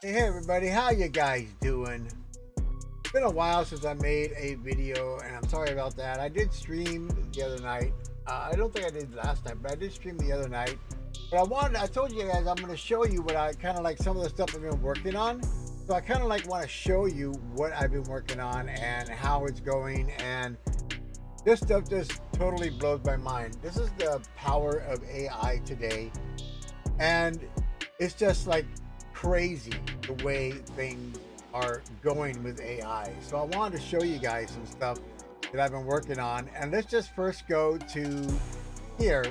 Hey everybody, how you guys doing? It's been a while since I made a video, and I'm sorry about that. I did stream the other night. I don't think I did last night, but I did stream the other night. But I told you guys I'm going to show you what I kind of like some of the stuff I've been working on. So I kind of like want to show you what I've been working on and how it's going. And this stuff just totally blows my mind. This is the power of AI today. And it's just like crazy the way things are going with AI. So I wanted to show you guys some stuff that I've been working on. And let's just first go to here.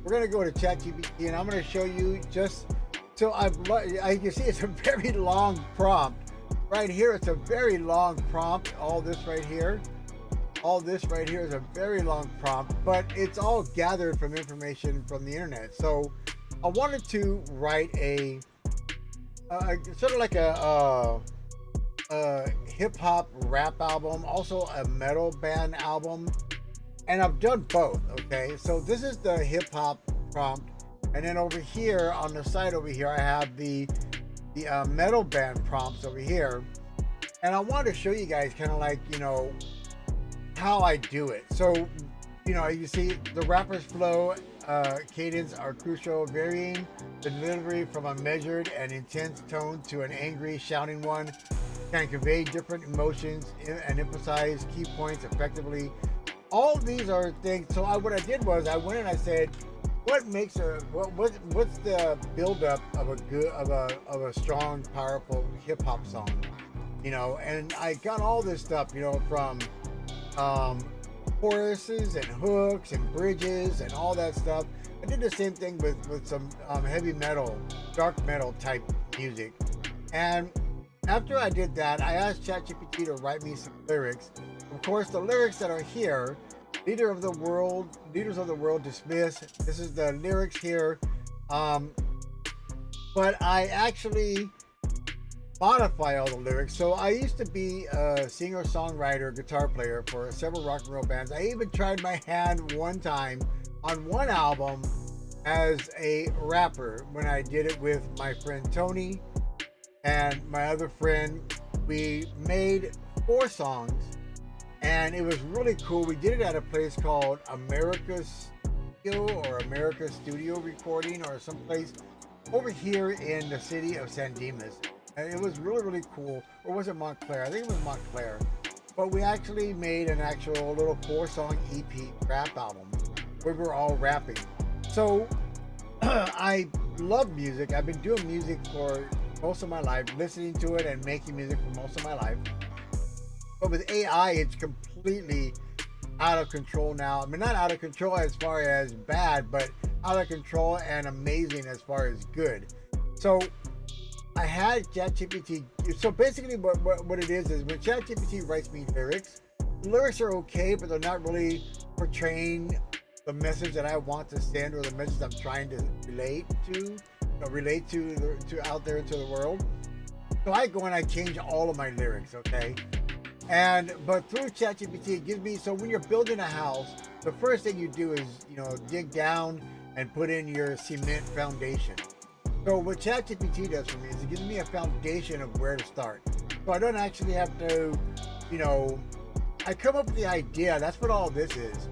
We're going to go to ChatGPT and I'm going to show you just so I can see it's a very long prompt right here. It's a very long prompt. All this right here is a very long prompt, but it's all gathered from information from the internet. So I wanted to write a sort of like a hip hop rap album, also a metal band album, and I've done both. Okay, so this is the hip hop prompt, and then over here on the side over here I have the metal band prompts over here, and I wanted to show you guys kind of like how I do it. So you see the rapper's flow, cadence are crucial, varying the delivery from a measured and intense tone to an angry, shouting one can convey different emotions and emphasize key points effectively. All of these are things. So what I did was I went and I said, what makes what's the buildup of a strong, powerful hip hop song? And I got all this stuff, from choruses and hooks and bridges and all that stuff. I did the same thing with some heavy metal, dark metal type music. And after I did that, I asked ChatGPT to write me some lyrics. Of course, the lyrics that are here, leaders of the world dismiss. This is the lyrics here. But I actually modify all the lyrics. So I used to be a singer-songwriter, guitar player for several rock and roll bands. I even tried my hand one time on one album as a rapper when I did it with my friend Tony and my other friend. We made 4 songs and it was really cool. We did it at a place called America's Studio Recording, or someplace over here in the city of San Dimas. And it was really, really cool. Or was it Montclair? I think it was Montclair. But we actually made an actual little 4-song EP rap album where we were all rapping. So I love music. I've been doing music for most of my life, listening to it and making music for most of my life. But with AI, it's completely out of control now. I mean, not out of control as far as bad, but out of control and amazing as far as good. So I had ChatGPT. So basically what it is when ChatGPT writes me lyrics, the lyrics are okay, but they're not really portraying the message that I want to send, or the message I'm trying to relate to out there into the world. So I go and I change all of my lyrics, okay? But through ChatGPT, it gives me, so when you're building a house, the first thing you do is, dig down and put in your cement foundation. So what ChatGPT does for me is it gives me a foundation of where to start. So I don't actually have to, I come up with the idea. That's what all this is.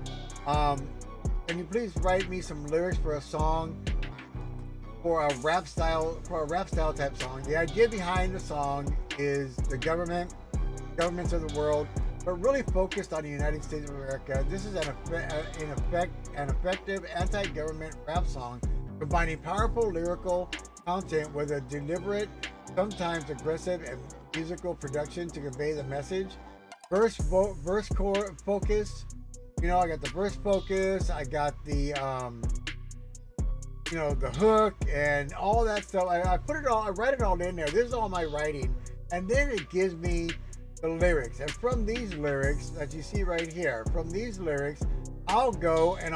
Can you please write me some lyrics for a song, for a rap style type song? The idea behind the song is the governments of the world, but really focused on the United States of America. This is an effective anti-government rap song, combining powerful lyrical content with a deliberate, sometimes aggressive and musical production to convey the message. Verse core focus. I got the verse focus. I got the the hook and all that stuff. I put it all. I write it all in there. This is all my writing, and then it gives me the lyrics. And from these lyrics that you see right here, I'll go and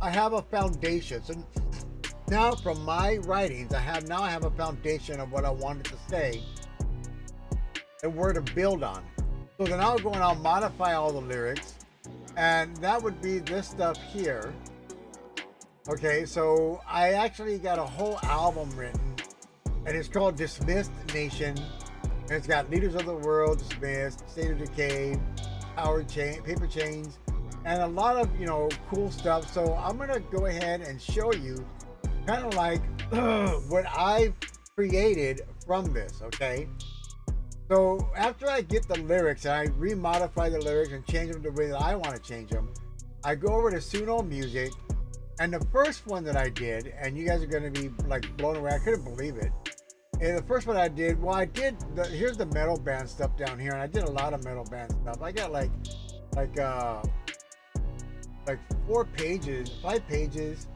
I have a foundation. So now from my writings, I have a foundation of what I wanted to say and where to build on. So then I'll go and I'll modify all the lyrics, and that would be this stuff here. Okay, so I actually got a whole album written and it's called Dismissed Nation. And it's got Leaders of the World, Dismissed, State of Decay, Paper Chains, and a lot of, cool stuff. So I'm gonna go ahead and show you kind of like what I've created from this, okay? So after I get the lyrics and I remodify the lyrics and change them the way that I want to change them, I go over to Suno Music, and the first one that I did, and you guys are going to be like blown away, I couldn't believe it. And the first one I did, here's the metal band stuff down here, and I did a lot of metal band stuff. I got like 4 pages, 5 pages,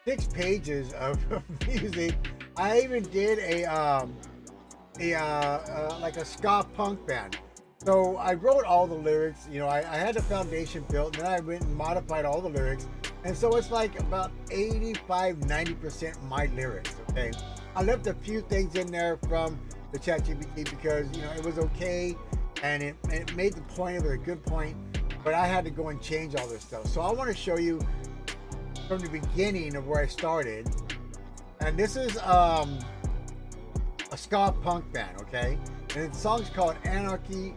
6 pages of music. I even did like a ska punk band. So I wrote all the lyrics. I had the foundation built, and then I went and modified all the lyrics. And so it's like about 85-90% my lyrics. Okay, I left a few things in there from the ChatGPT because it was okay, and it made the point. It was a good point, but I had to go and change all this stuff. So I want to show you from the beginning of where I started. And this is a ska punk band, okay? And the song's called Anarchy.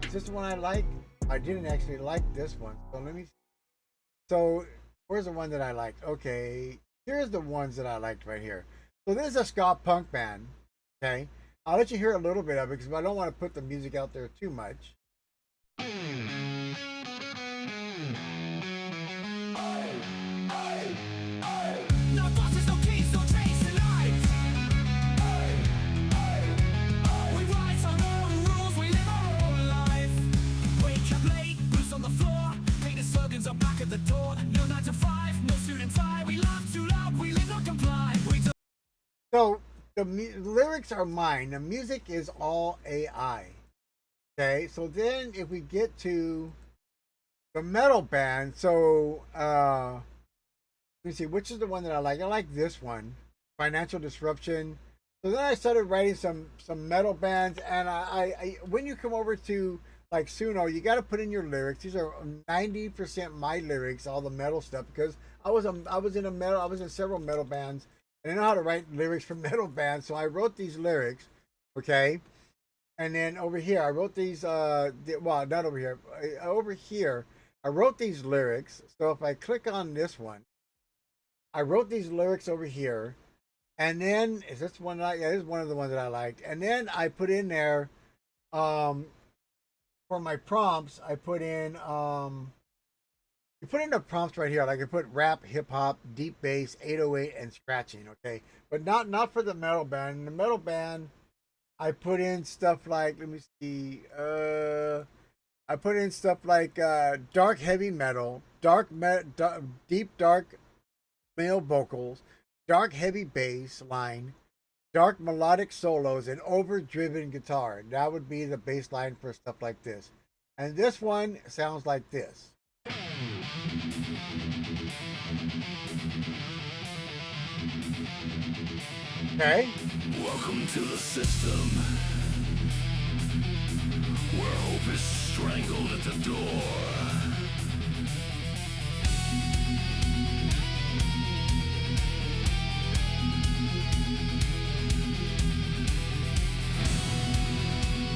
Is this the one I like? I didn't actually like this one. So let me see. So where's the one that I liked? Okay, here's the ones that I liked right here. So this is a ska punk band, okay? I'll let you hear a little bit of it because I don't want to put the music out there too much. So the lyrics are mine. The music is all AI. Okay, so then if we get to the metal band, so let me see, which is the one that I like? I like this one, Financial Disruption. So then I started writing some metal bands, and I when you come over to like Suno, you got to put in your lyrics. These are 90% my lyrics, all the metal stuff, because I was in several metal bands. I know how to write lyrics for metal bands, so I wrote these lyrics, okay? And then over here, I wrote these, not over here, over here, I wrote these lyrics. So if I click on this one, I wrote these lyrics over here. And then, is this one? Yeah, this is one of the ones that I liked. And then I put in there, for my prompts, I put in, you put in the prompts right here. Like I put rap, hip hop, deep bass, 808, and scratching. Okay, but not for the metal band. In the metal band, I put in stuff like, let me see. I put in stuff like dark heavy metal, deep dark male vocals, dark heavy bass line, dark melodic solos, and overdriven guitar. That would be the bass line for stuff like this. And this one sounds like this. Okay. Welcome to the system, where hope is strangled at the door.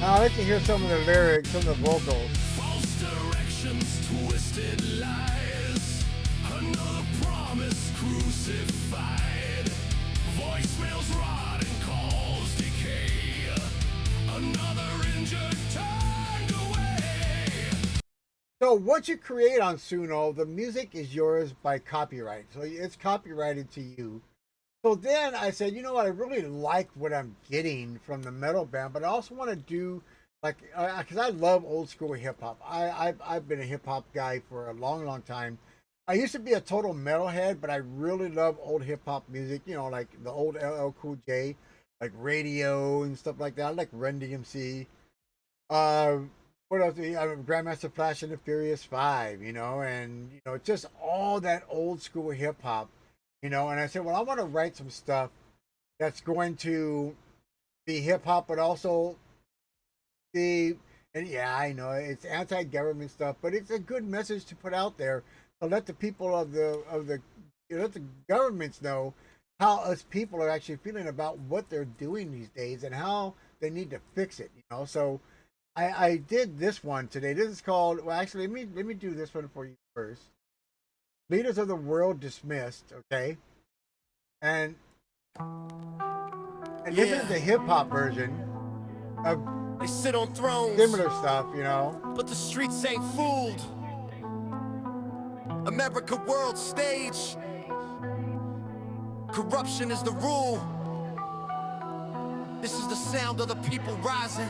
I'll let you hear some of the lyrics, some of the vocals. False directions, twisted lies, another promise crucified. Voicemails rot and calls decay, another injured turned away. So what you create on Suno, the music is yours by copyright. So it's copyrighted to you. So then I said, you know what, I really like what I'm getting from the metal band, but I also want to do like, because I love old school hip hop. I've been a hip hop guy for a long time. I used to be a total metalhead, but I really love old hip hop music. Like the old LL Cool J, like Radio and stuff like that. I like Run DMC. What else? Grandmaster Flash and the Furious Five. And just all that old school hip hop. And I said, well, I want to write some stuff that's going to be hip hop, but also and yeah, I know it's anti-government stuff, but it's a good message to put out there to let the people of the let the governments know how us people are actually feeling about what they're doing these days and how they need to fix it. So I did this one today. This is called, well, actually, let me do this one for you first. Leaders of the world dismissed. Okay, and this is the hip hop version of They sit on thrones, similar stuff. but the streets ain't fooled. America world stage. Corruption is the rule. This is the sound of the people rising.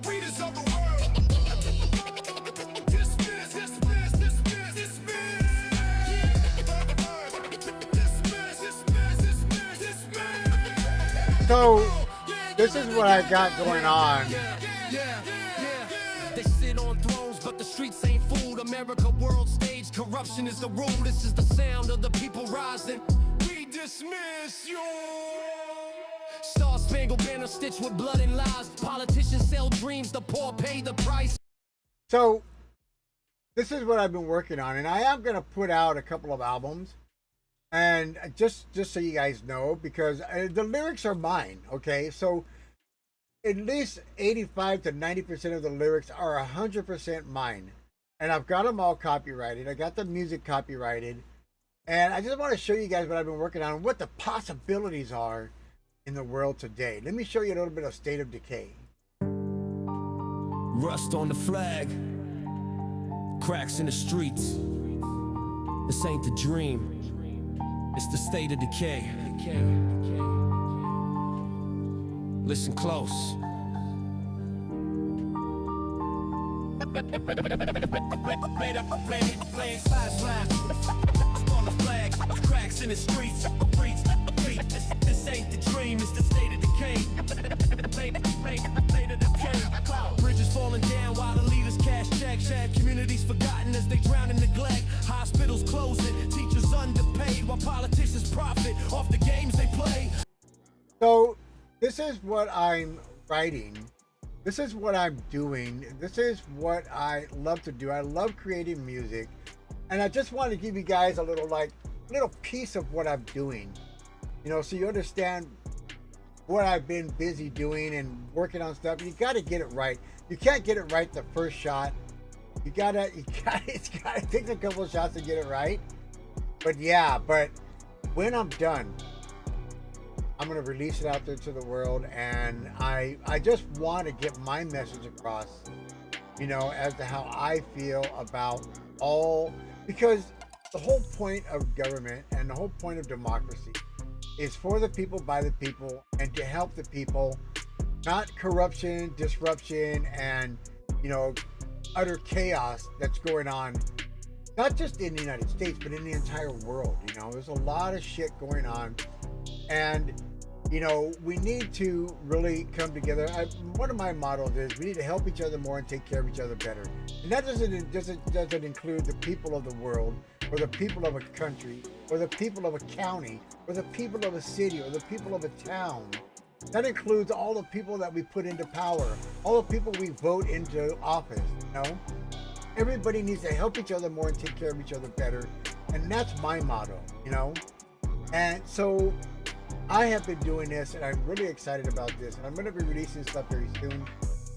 Leaders of the world. Dismiss, dismiss, dismiss, dismiss. So this is what I got going on. They sit on thrones, but the streets ain't fooled. America world stage, corruption is the rule. This is the sound of the people rising. We dismiss you. Star Spangled Banner stitched with blood and lies. Politicians sell dreams, the poor pay the price. So this is what I've been working on, and I am gonna put out a couple of albums, and just so you guys know, because the lyrics are mine. Okay, so at least 85 to 90% of the lyrics are 100% mine, and I've got them all copyrighted. I got the music copyrighted, and I just want to show you guys what I've been working on and what the possibilities are in the world today. Let me show you a little bit of State of Decay. Rust on the flag, cracks in the streets. This ain't the dream, it's the state of decay. Listen close. Made up a plane, flash on the flag, cracks in the streets. This ain't the dream, it's the state of decay. Bridges falling down while the leaders cash checks. Communities forgotten as they drown in neglect. Hospitals closing, teachers underpaid, while politicians profit off the games they play. So this is what I'm writing. This is what I'm doing. This is what I love to do. I love creating music, and I just want to give you guys a little piece of what I'm doing. So you understand what I've been busy doing and working on stuff. You got to get it right. You can't get it right the first shot. It's gotta take a couple of shots to get it right. But when I'm done, I'm going to release it out there to the world, and I just want to get my message across, as to how I feel about because the whole point of government and the whole point of democracy is for the people, by the people, and to help the people, not corruption, disruption, and, utter chaos that's going on, not just in the United States, but in the entire world. There's a lot of shit going on, and we need to really come together. One of my mottos is we need to help each other more and take care of each other better. And that doesn't include the people of the world, or the people of a country, or the people of a county, or the people of a city, or the people of a town. That includes all the people that we put into power, all the people we vote into office. Everybody needs to help each other more and take care of each other better. And that's my motto, And so I have been doing this, and I'm really excited about this, and I'm going to be releasing stuff very soon.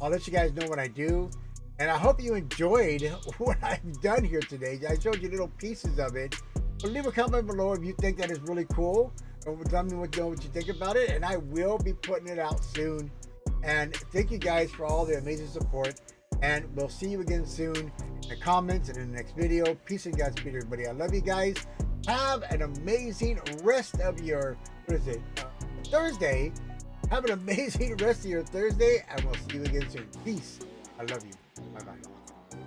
I'll let you guys know when I do, and I hope you enjoyed what I've done here today. I showed you little pieces of it, but leave a comment below if you think that is really cool, or tell me what you think about it, and I will be putting it out soon. And thank you guys for all the amazing support, and we'll see you again soon in the comments and in the next video. Peace and Godspeed, everybody. I love you guys. Have an amazing rest of your Thursday. Have an amazing rest of your Thursday, and we'll see you again soon. Peace. I love you. Bye-bye.